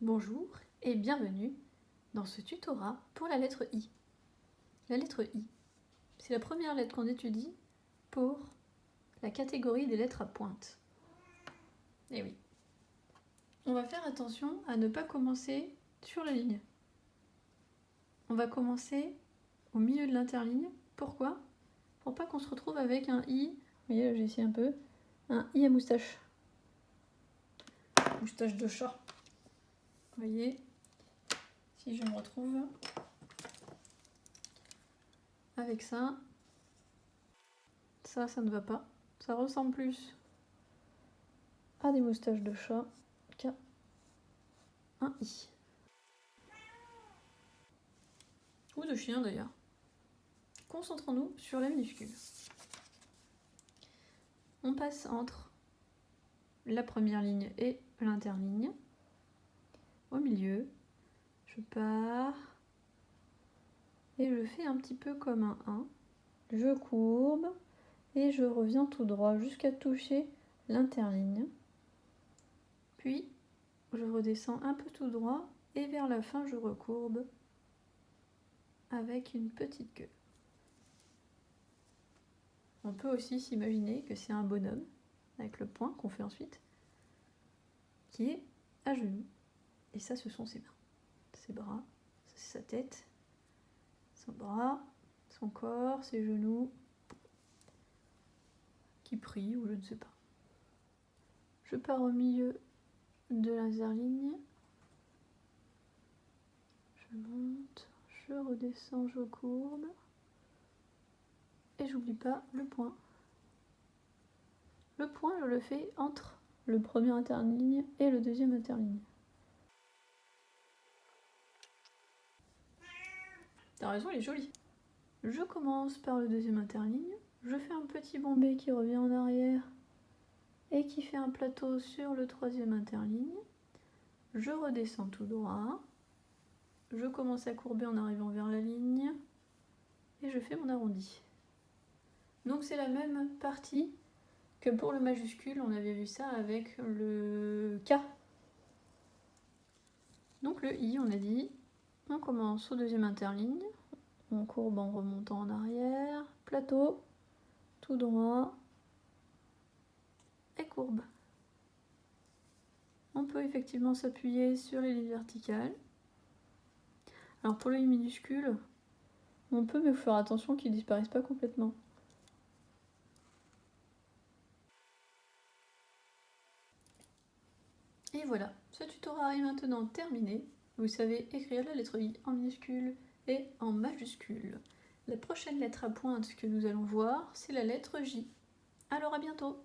Bonjour et bienvenue dans ce tutorat pour la lettre I. La lettre I, c'est la première lettre qu'on étudie pour la catégorie des lettres à pointe. Eh oui. On va faire attention à ne pas commencer sur la ligne. On va commencer au milieu de l'interligne. Pourquoi ? Pour pas qu'on se retrouve avec un I, vous voyez là j'ai essayé un peu, un I à moustache. Moustache de chat. Vous voyez, si je me retrouve avec ça, ça ne va pas. Ça ressemble plus à des moustaches de chat qu'à un I. Ou de chien d'ailleurs. Concentrons-nous sur la minuscule. On passe entre la première ligne et l'interligne. Au milieu, je pars et je fais un petit peu comme un 1. Je courbe et je reviens tout droit jusqu'à toucher l'interligne. Puis, je redescends un peu tout droit et vers la fin, je recourbe avec une petite queue. On peut aussi s'imaginer que c'est un bonhomme, avec le point qu'on fait ensuite, qui est à genoux. Et ça, ce sont ses mains. Ses bras, c'est sa tête, son bras, son corps, ses genoux, qui prie ou je ne sais pas. Je pars au milieu de l'interligne. Je monte, je redescends, je courbe. Et j'oublie pas le point. Le point, je le fais entre le premier interligne et le deuxième interligne. T'as raison, il est joli. Je commence par le deuxième interligne. Je fais un petit bombé qui revient en arrière et qui fait un plateau sur le troisième interligne. Je redescends tout droit. Je commence à courber en arrivant vers la ligne. Et je fais mon arrondi. Donc c'est la même partie que pour le majuscule. On avait vu ça avec le K. Donc le I, on a dit, on commence au deuxième interligne. On courbe en remontant en arrière. Plateau, tout droit. Et courbe. On peut effectivement s'appuyer sur les lignes verticales. Alors pour le I minuscule, on peut, mais il faut faire attention qu'il ne disparaisse pas complètement. Et voilà, ce tutorat est maintenant terminé. Vous savez écrire la lettre I en minuscule et en majuscule. La prochaine lettre à pointe que nous allons voir, c'est la lettre J. Alors à bientôt!